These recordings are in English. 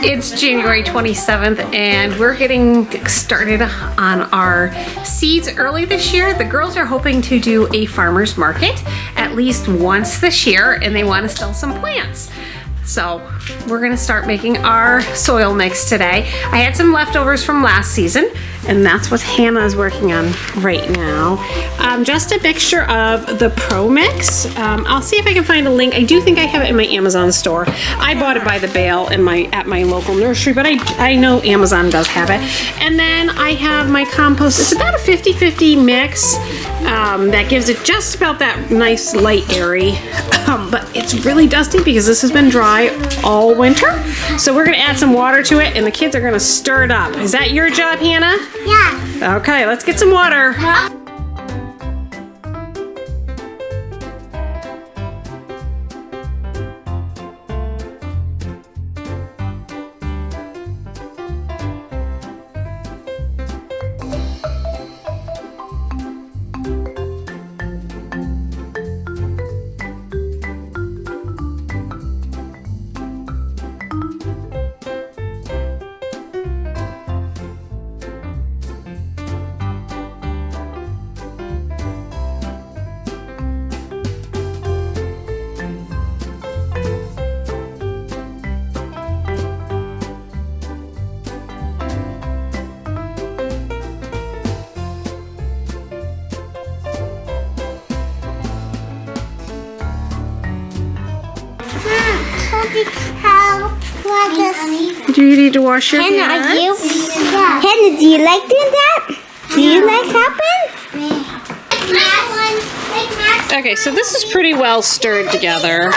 It's January 27th and we're getting started on our seeds early this year. The girls are hoping to do a farmer's market at least once this year and they want to sell some plants. So we're gonna start making our soil mix today. I had some leftovers from last season and that's what Hannah is working on right now. Just a mixture of the Pro Mix. I'll see if I can find a link. I do think I have it in my Amazon store. I bought it by the bale at my local nursery, but I know Amazon does have it. And then I have my compost. It's about a 50-50 mix that gives it just about that nice light airy. But it's really dusty because this has been dry all winter. So we're gonna add some water to it and the kids are gonna stir it up. Is that your job, Hannah? Yeah. Okay, let's get some water. Do you need to wash your hands? Hannah, Hannah, do you like doing that? Do you like helping? Okay, so this is pretty well stirred together.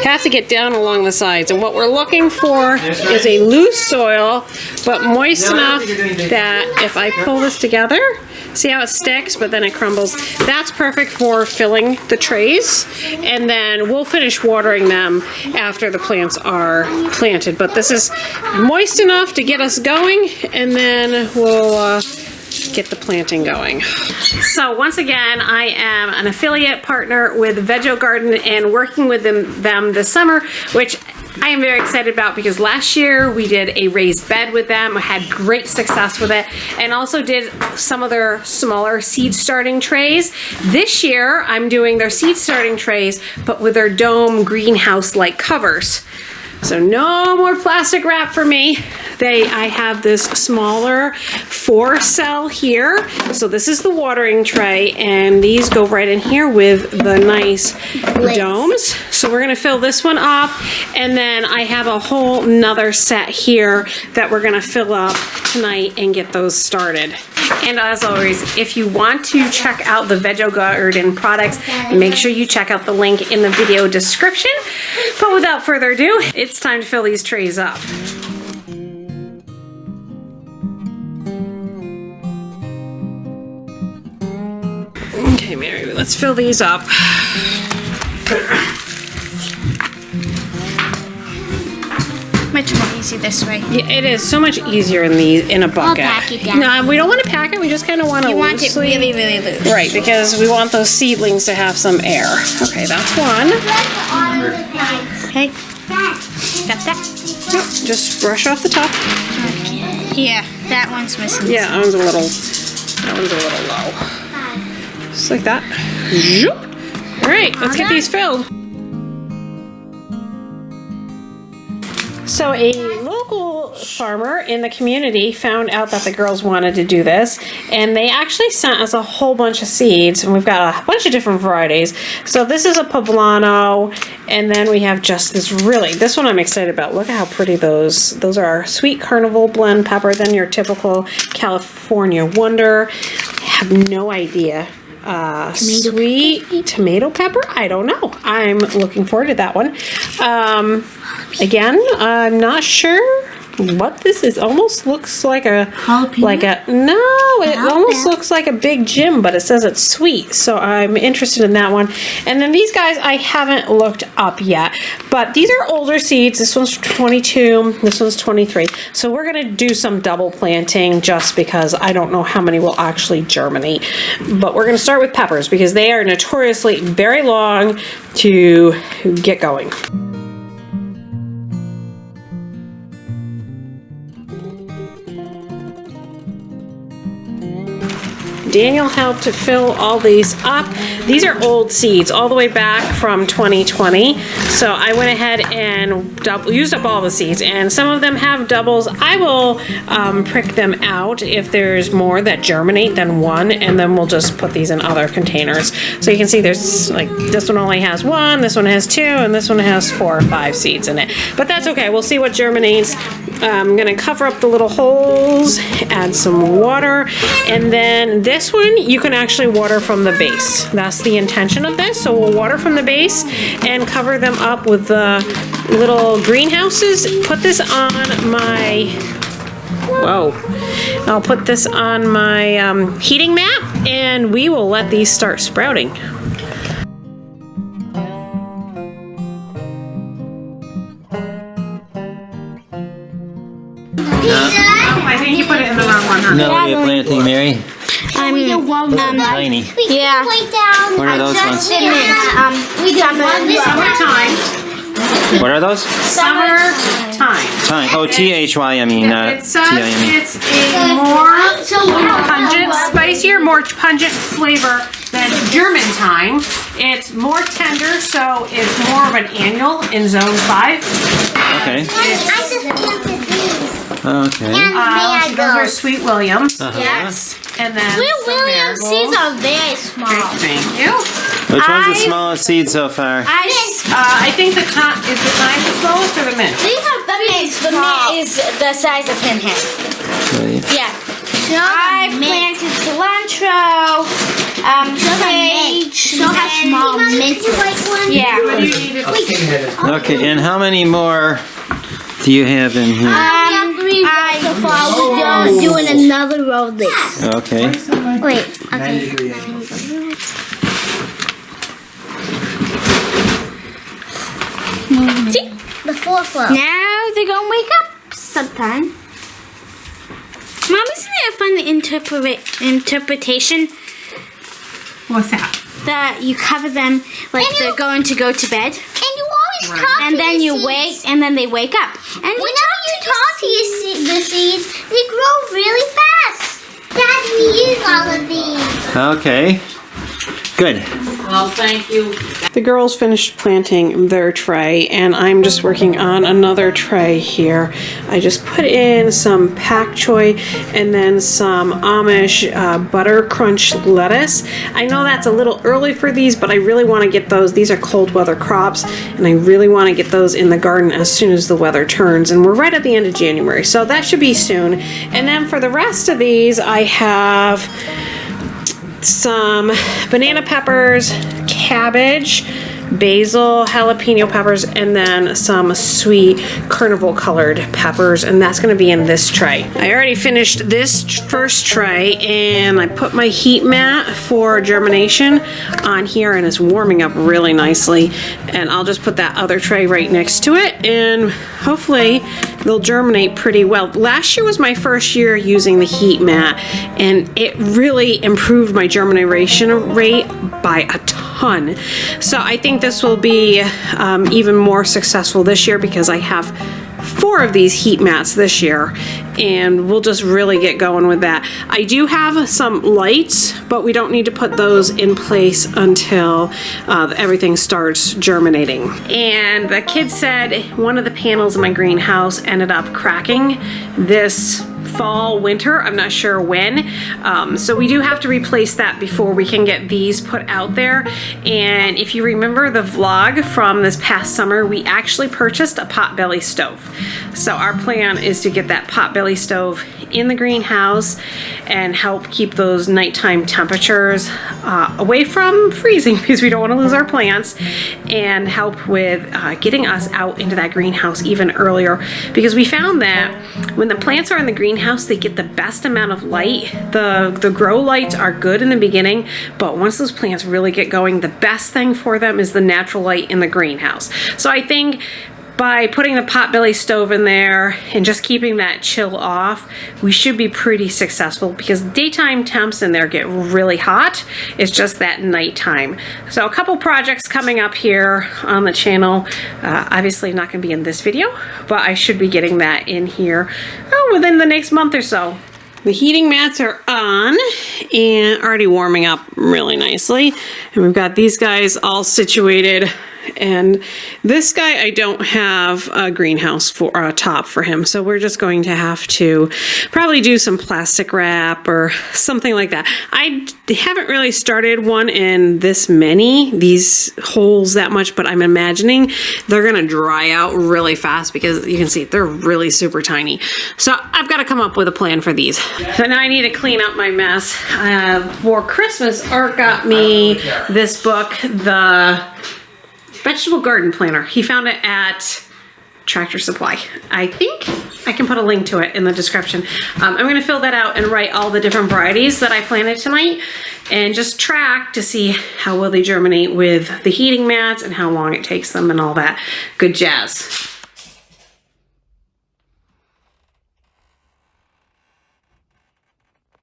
Have to get down along the sides, and what we're looking for is a loose soil, but moist enough that if I pull this together, see how it sticks, but then it crumbles. That's perfect for filling the trays, and then we'll finish watering them after the plants are planted. But this is moist enough to get us going, and then we'll get the planting going. So once again, I am an affiliate partner with Veggie Garden and working with them this summer, which I am very excited about because last year we did a raised bed with them. I had great success with it and also did some of their smaller seed starting trays. This year I'm doing their seed starting trays but with their dome greenhouse-like covers. So no more plastic wrap for me. I have this smaller 4-cell here. So this is the watering tray and these go right in here with the nice domes. So we're gonna fill this one up and then I have a whole nother set here that we're gonna fill up tonight and get those started. And as always, if you want to check out the Veggie Garden products, make sure you check out the link in the video description. But without further ado, it's time to fill these trays up. Okay, Mary, let's fill these up. Much more easy this way. Yeah, it is so much easier in a bucket. I'll pack it down. No, we don't want to pack it. We just kind of want to You want it really, really loose. Right, because we want those seedlings to have some air. Okay, that's one. Hey, got that? Yep, just brush off the top. Yeah, that one's missing. Yeah, that one's a little low. Just like that. All right, let's get these filled. So a local farmer in the community found out that the girls wanted to do this and they actually sent us a whole bunch of seeds and we've got a bunch of different varieties. So this is a poblano and then we have just this one I'm excited about. Look at how pretty those are. Sweet Carnival blend pepper, then your typical California Wonder. I have no idea. Sweet tomato pepper? I don't know. I'm looking forward to that one. Again, I'm not sure what this is. Almost looks like a almost looks like a Big Jim, but it says it's sweet, so I'm interested in that one. And then these guys I haven't looked up yet, but these are older seeds. This one's 22, this one's 23. So we're gonna do some double planting just because I don't know how many will actually germinate. But we're gonna start with peppers because they are notoriously very long to get going. Daniel helped to fill all these up. These are old seeds, all the way back from 2020. So I went ahead and used up all the seeds, and some of them have doubles. I will prick them out if there's more that germinate than one, and then we'll just put these in other containers. So you can see there's like, this one only has one, this one has two, and this one has 4 or 5 seeds in it. But that's okay, we'll see what germinates. I'm gonna cover up the little holes, add some water, and then this one you can actually water from the base. That's the intention of this. So we'll water from the base and cover them up with the little greenhouses. Put this on my, whoa, I'll put this on my heating mat, and we will let these start sprouting. I think you put it in the wrong one, huh? No, what are you planting, Mary? Tiny. Yeah. What are those ones? Summertime. What are those? Summertime. Time. Oh, T-H-Y, I mean, not It says T-I-M-E. it's a more pungent, spicier, more pungent flavor than German thyme. It's more tender, so it's more of an annual in zone 5. Okay. I just planted these. Okay. And Those are Sweet Williams. Yes. And then Sweet some Williams seeds marigolds. are very small. Thank you. Which one's the smallest seed so far? I think the thyme is the thyme the slowest or the mint? These are very The mint is the size of pinhead. Really? Yeah. I planted cilantro, sage, Show how small mint is. yeah. What do you need it? Okay, and how many more do you have in here? So far, we're doing another row of this. Okay. Wait, okay. See? The 4th row. Now they're gonna wake up sometime. Mom, isn't it a fun interpretation What's that? that you cover them like And they're you- going to go to bed, And you always talk and to then your you seeds. wake, and then they wake up, and Whenever you talk to the seeds, they grow really fast. Dad, we use all of these. Okay. Good. Well, thank you. The girls finished planting their tray, and I'm just working on another tray here. I just put in some pak choi and then some Amish butter crunch lettuce. I know that's a little early for these, but I really want to get those. These are cold weather crops, and I really want to get those in the garden as soon as the weather turns. And we're right at the end of January, so that should be soon. And then for the rest of these, I have some banana peppers, cabbage, basil, jalapeno peppers, and then some sweet carnival colored peppers, and that's going to be in this tray. I already finished this first tray, and I put my heat mat for germination on here, and it's warming up really nicely, and I'll just put that other tray right next to it, and hopefully they'll germinate pretty well. Last year was my first year using the heat mat, and it really improved my germination rate by a ton. So I think this will be even more successful this year because I have 4 of these heat mats this year, and we'll just really get going with that. I do have some lights, but we don't need to put those in place until everything starts germinating. And the kids said one of the panels in my greenhouse ended up cracking this fall, winter, I'm not sure when. So we do have to replace that before we can get these put out there. And if you remember the vlog from this past summer, we actually purchased a potbelly stove. So our plan is to get that potbelly stove in the greenhouse and help keep those nighttime temperatures away from freezing because we don't want to lose our plants, and help with getting us out into that greenhouse even earlier, because we found that when the plants are in the greenhouse, they get the best amount of light. The grow lights are good in the beginning, but once those plants really get going, the best thing for them is the natural light in the greenhouse. So I think by putting the potbelly stove in there and just keeping that chill off, we should be pretty successful, because daytime temps in there get really hot. It's just that nighttime. So a couple projects coming up here on the channel. Obviously not going to be in this video, but I should be getting that in here within the next month or so. The heating mats are on and already warming up really nicely. And we've got these guys all situated. And this guy, I don't have a greenhouse for a top for him. So we're just going to have to probably do some plastic wrap or something like that. I haven't really started one in these holes that much, but I'm imagining they're going to dry out really fast because you can see they're really super tiny. So I've got to come up with a plan for these. So now I need to clean up my mess. For Christmas, Art got me this book, the Vegetable Garden Planner. He found it at Tractor Supply. I think I can put a link to it in the description. I'm going to fill that out and write all the different varieties that I planted tonight and just track to see how well they germinate with the heating mats and how long it takes them and all that good jazz.